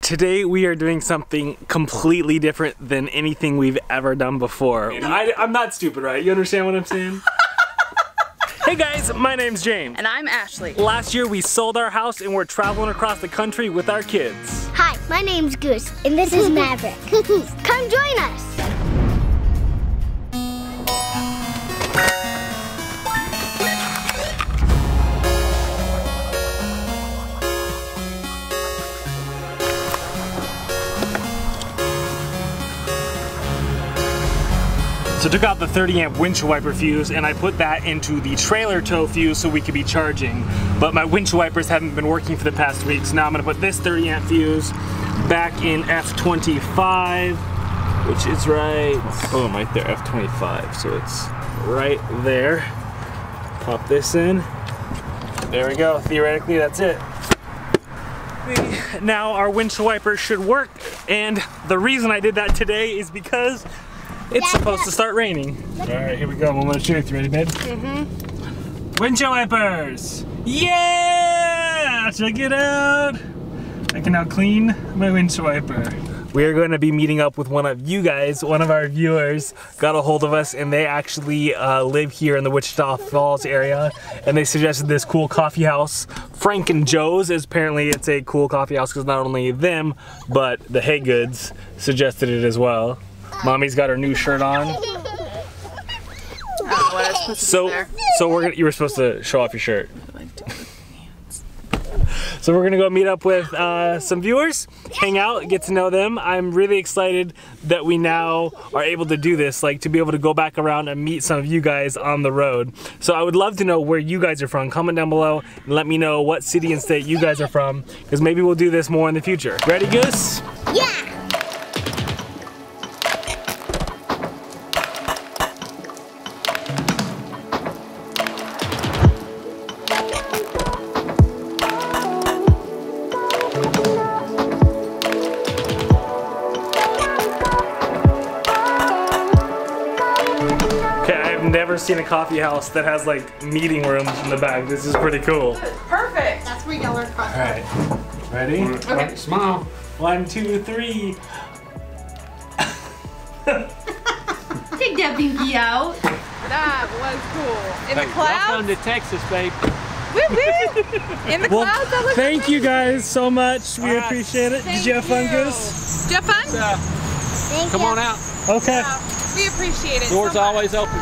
Today we are doing something completely different than anything we've ever done before. I'm not stupid, right? You understand what I'm saying? Hey guys, my name's James. And I'm Ashley. Last year we sold our house and we're traveling across the country with our kids. Hi, my name's Goose, and this is Maverick. Come join us! So I took out the 30 amp windshield wiper fuse and I put that into the trailer tow fuse so we could be charging. But my windshield wipers haven't been working for the past week, so now I'm gonna put this 30 amp fuse back in F25, which is right, oh, right there, F25. So it's right there. Pop this in. There we go, theoretically that's it. Now our windshield wipers should work, and the reason I did that today is because it's supposed to start raining. All right, here we go. I'm gonna show you. You ready, babe? Mm-hmm. Windshield wipers! Yeah! Check it out! I can now clean my windshield wiper. We are going to be meeting up with one of you guys. One of our viewers got a hold of us, and they actually live here in the Wichita Falls area, and they suggested this cool coffee house, Frank and Joe's. Apparently it's a cool coffee house because not only them, but the Hay Goods suggested it as well. Mommy's got her new shirt on. So you were supposed to show off your shirt. So we're gonna go meet up with some viewers, hang out, get to know them. I'm really excited that we now are able to do this, like to be able to go back around and meet some of you guys on the road. So I would love to know where you guys are from. Comment down below and let me know what city and state you guys are from, because maybe we'll do this more in the future. Ready, Goose? Yeah! Never seen a coffee house that has like meeting rooms in the back. This is pretty cool. Perfect. That's where y'all are from. All right, ready? Okay. Smile. 1, 2, 3. Take that pinky out. That was cool. In the clouds? Welcome to Texas, babe. Woo woo! In the clouds, that looks thank you amazing. guys so much. We appreciate it. Did you have fun, Goose? Did you have fun? Come on out. Okay. Yeah, we appreciate it. Doors so much. always open.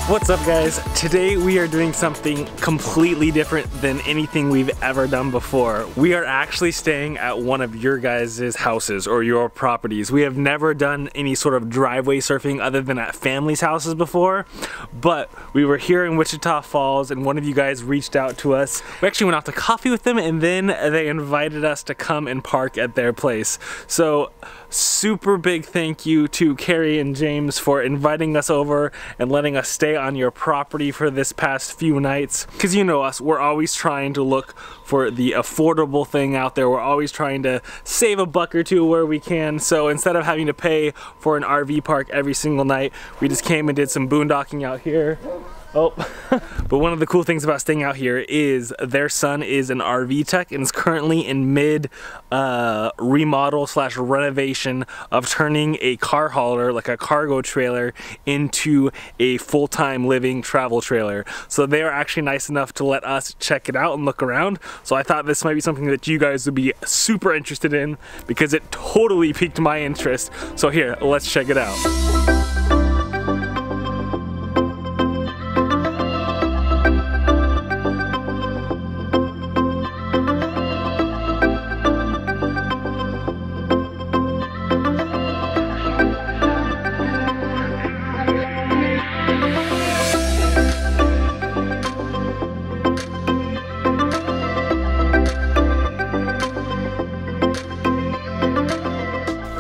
What's up, guys? Today we are doing something completely different than anything we've ever done before. We are actually staying at one of your guys' houses or your properties. We have never done any sort of driveway surfing other than at families' houses before, but we were here in Wichita Falls and one of you guys reached out to us. We actually went out to coffee with them and then they invited us to come and park at their place. So super big thank you to Carrie and James for inviting us over and letting us stay on your property for this past few nights. Because you know us, we're always trying to look for the affordable thing out there. We're always trying to save a buck or two where we can. So instead of having to pay for an RV park every single night, we just came and did some boondocking out here. Oh, but one of the cool things about staying out here is their son is an RV tech and is currently in mid remodel / renovation of turning a car hauler, like a cargo trailer, into a full-time living travel trailer. So they are actually nice enough to let us check it out and look around. So I thought this might be something that you guys would be super interested in because it totally piqued my interest. So here, let's check it out.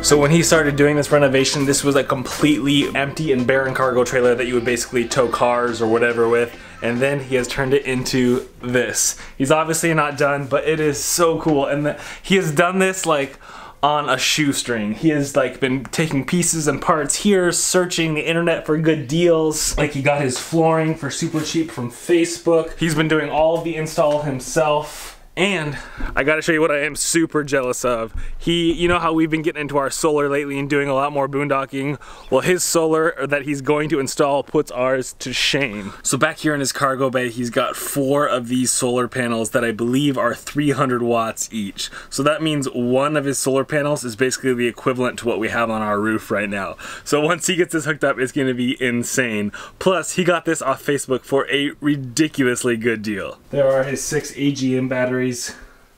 So when he started doing this renovation, this was a completely empty and barren cargo trailer that you would basically tow cars or whatever with, and then he has turned it into this. He's obviously not done, but it is so cool, and he has done this like on a shoestring. He has like been taking pieces and parts here, searching the internet for good deals. Like he got his flooring for super cheap from Facebook. He's been doing all of the install himself. And I gotta show you what I am super jealous of. You know how we've been getting into our solar lately and doing a lot more boondocking? Well, his solar that he's going to install puts ours to shame. So back here in his cargo bay, he's got 4 of these solar panels that I believe are 300 watts each. So that means one of his solar panels is basically the equivalent to what we have on our roof right now. So once he gets this hooked up, it's gonna be insane. Plus, he got this off Facebook for a ridiculously good deal. There are his 6 AGM batteries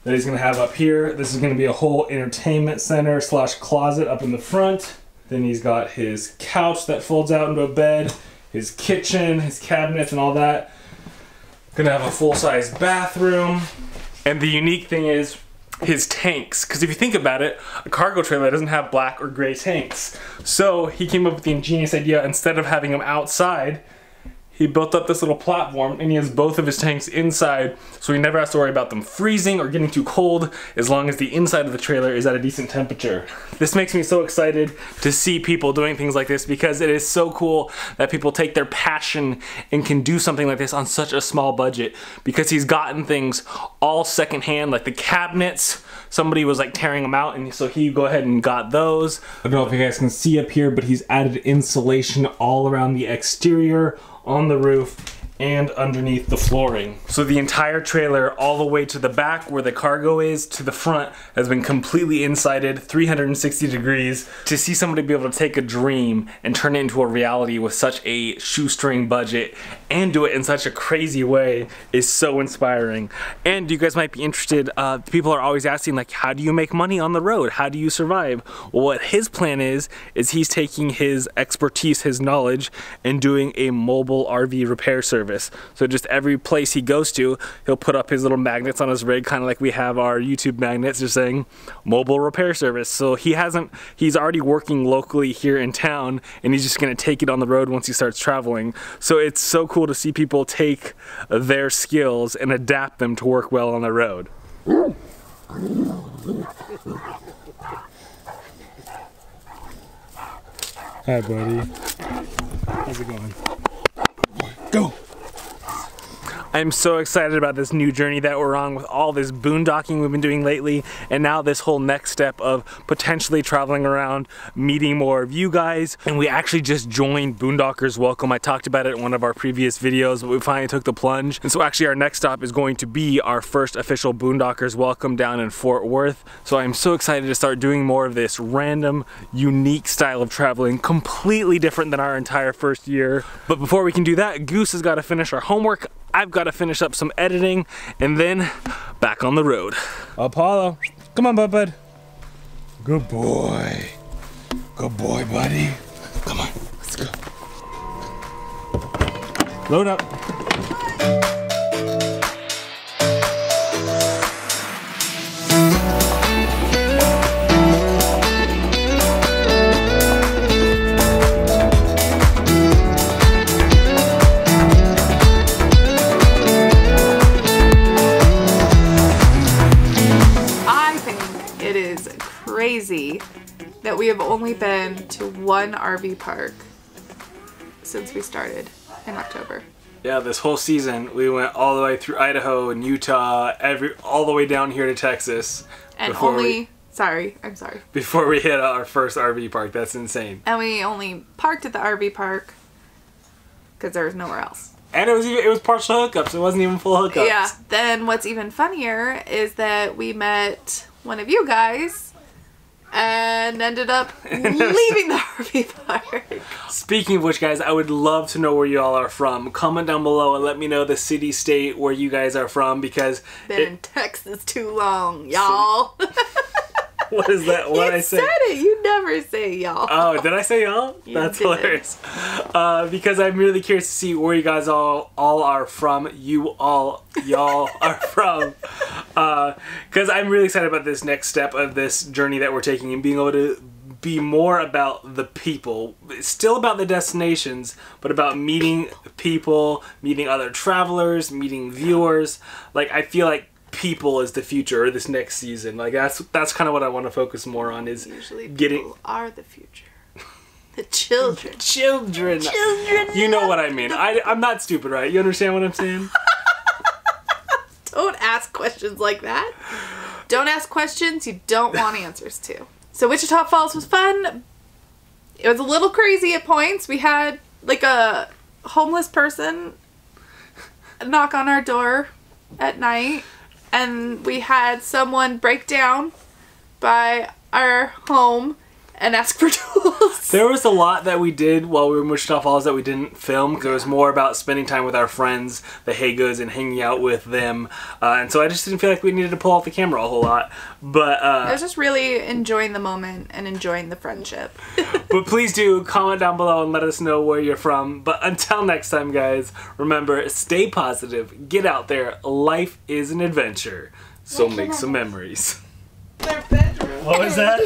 that he's gonna have up here. This is gonna be a whole entertainment center slash closet up in the front. Then he's got his couch that folds out into a bed, his kitchen, his cabinets and all that. Gonna have a full-size bathroom. And the unique thing is his tanks, because if you think about it, a cargo trailer doesn't have black or gray tanks. So he came up with the ingenious idea, instead of having them outside, he built up this little platform and he has both of his tanks inside, so he never has to worry about them freezing or getting too cold as long as the inside of the trailer is at a decent temperature. This makes me so excited to see people doing things like this, because it is so cool that people take their passion and can do something like this on such a small budget, because he's gotten things all secondhand, like the cabinets. Somebody was like tearing them out, and so he go ahead and got those. I don't know if you guys can see up here, but he's added insulation all around the exterior, on the roof, and underneath the flooring. So the entire trailer, all the way to the back where the cargo is, to the front, has been completely insided, 360 degrees. To see somebody be able to take a dream and turn it into a reality with such a shoestring budget and do it in such a crazy way is so inspiring. And you guys might be interested, people are always asking, like, how do you make money on the road? How do you survive? Well, what his plan is he's taking his expertise, his knowledge, and doing a mobile RV repair service. So just every place he goes to, he'll put up his little magnets on his rig, kind of like we have our YouTube magnets, just saying mobile repair service. So he's already working locally here in town, and he's just gonna take it on the road once he starts traveling. So it's so cool to see people take their skills and adapt them to work well on the road. Hi, buddy. How's it going? Go! I'm so excited about this new journey that we're on with all this boondocking we've been doing lately, and now this whole next step of potentially traveling around, meeting more of you guys. And we actually just joined Boondockers Welcome. I talked about it in one of our previous videos, but we finally took the plunge. And so actually our next stop is going to be our first official Boondockers Welcome down in Fort Worth. So I'm so excited to start doing more of this random, unique style of traveling, completely different than our entire first year. But before we can do that, Goose has got to finish our homework. I've got to finish up some editing, and then back on the road. Apollo, come on, bud. Good boy. Good boy, buddy. Come on, let's go. Load up. Crazy that we have only been to one RV park since we started in October. Yeah, this whole season we went all the way through Idaho and Utah, all the way down here to Texas. And I'm sorry. Before we hit our first RV park. That's insane. And we only parked at the RV park because there was nowhere else. And it was partial hookups. It wasn't even full hookups. Yeah. Then what's even funnier is that we met one of you guys and ended up leaving the RV park. Speaking of which, guys, I would love to know where you all are from. Comment down below and let me know the city, state where you guys are from, because been in Texas too long, y'all. What is that? What I say? You said it. You never say y'all. Oh, did I say y'all? That's hilarious. Because I'm really curious to see where you guys all are from. Y'all are from. Because I'm really excited about this next step of this journey that we're taking and being able to be more about the people. It's still about the destinations, but about meeting people, meeting other travelers, meeting viewers. Like, I feel like people is the future, or this next season. Like that's kind of what I want to focus more on, is Usually getting people are the future. The children. Children. You know what I mean. I'm not stupid, right? You understand what I'm saying? Don't ask questions like that. Don't ask questions you don't want answers to. So Wichita Falls was fun. It was a little crazy at points. We had like a homeless person knock on our door at night, and we had someone break down by our home and ask for tools. There was a lot that we did while we were in Wichita Falls that we didn't film, because it was more about spending time with our friends, the Hagoods, and hanging out with them. And so I just didn't feel like we needed to pull out the camera a whole lot. But I was just really enjoying the moment and enjoying the friendship. But please do comment down below and let us know where you're from. But until next time, guys, remember, stay positive, get out there. Life is an adventure. So make some memories. Their bedroom. What was that?